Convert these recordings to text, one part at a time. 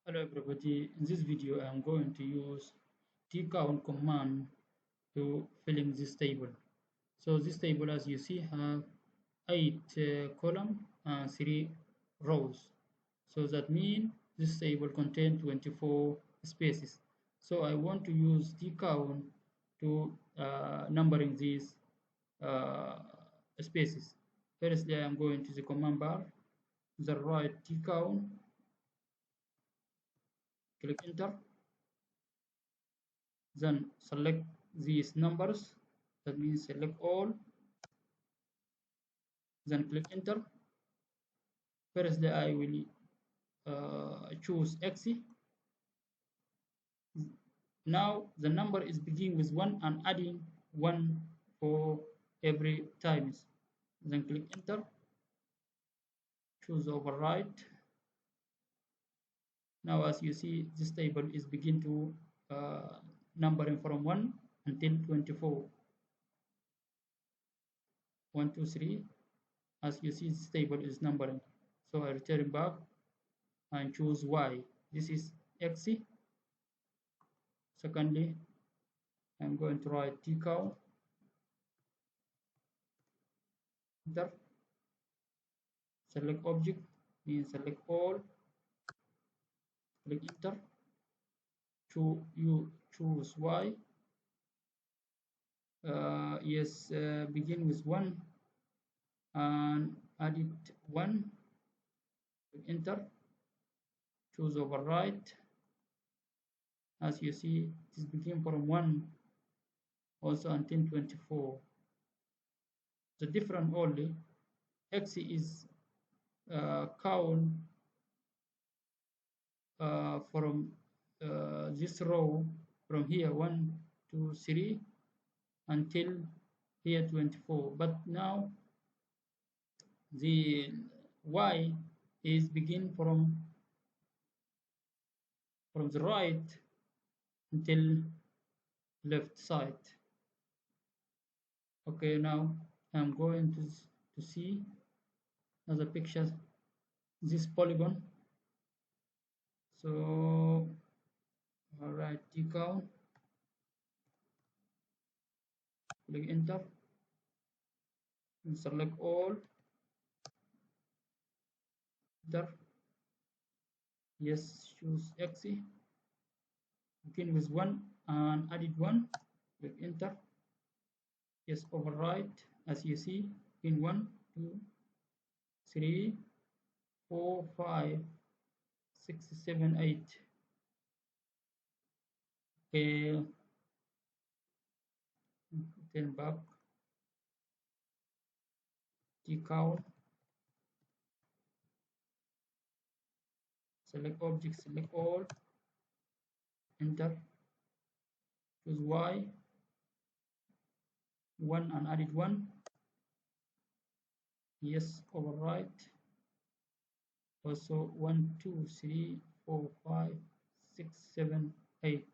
Hello everybody, in this video I am going to use TCOUNT command to filling this table. So this table, as you see, have 8 columns and 3 rows. So that means this table contains 24 spaces. So I want to use TCOUNT to numbering these spaces. Firstly, I am going to the command bar, the right TCOUNT, click enter. Then select these numbers, that means select all, then click enter. Firstly, I will choose X. Now the number is begin with 1 and adding 1 for every times. Then click enter, choose override. Now as you see, this table is begin to numbering from 1 until 24. 1, 2, 3. As you see, this table is numbering. So I return back and choose Y. This is X. Secondly, I'm going to write TCOUNT, enter, select object, means select all, click enter, you choose Y. Yes, begin with 1 and add it 1, click enter, choose override. As you see, it is begin from 1 also until 24. The difference only, X is count from this row from here 1, 2, 3 until here 24, but now the Y is begin from the right until left side. Okay, now I'm going to see another picture, this polygon. So all right, TCOUNT, click enter and select all, enter. Yes, choose X, begin with 1 and added 1, click enter. Yes, override. As you see, in 1, 2, 3, 4, 5, 6, 7, 8. Okay, then back, TCOUNT, select object, select all, enter, choose Y, 1 and added 1. Yes, override. Also 1, 2, 3, 4, 5, 6, 7, 8.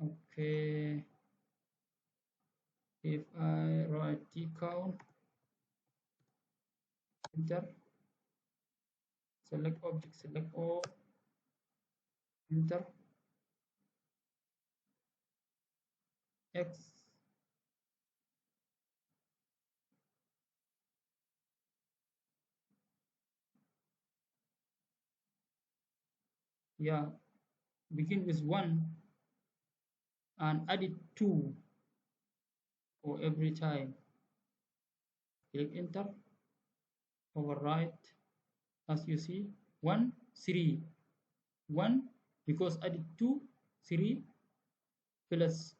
Okay, if I write TCOUNT, enter, select object, select all, enter, X, yeah, begin with 1 and add it 2 for every time. Click enter, override. As you see, 1, 3, 1, because added 2, 3 plus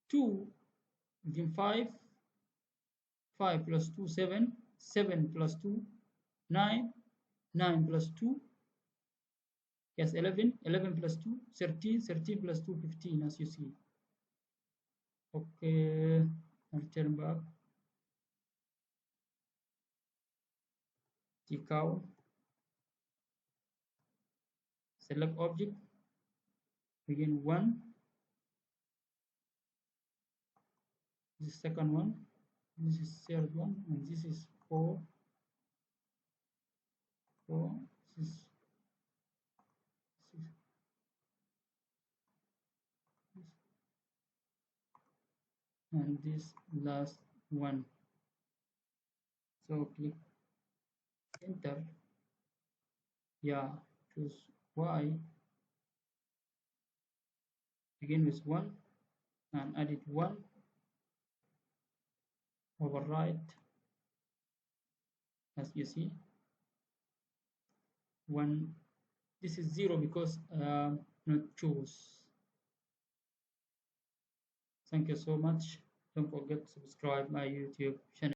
2 begin 5, 5 plus 2, 7, 7 plus 2, 9, 9 plus 2, yes, 11, 11 plus 2, 13, 13 plus 2, 15, as you see. Okay, return back. TCOUNT, select object, begin 1, this is second one, this is third one, and this is 4, 4, this is and this last one. So click enter. Yeah, choose Y, begin with 1 and edit 1, override as you see. 1, this is 0 because not choose. Thank you so much. Don't forget to subscribe my YouTube channel.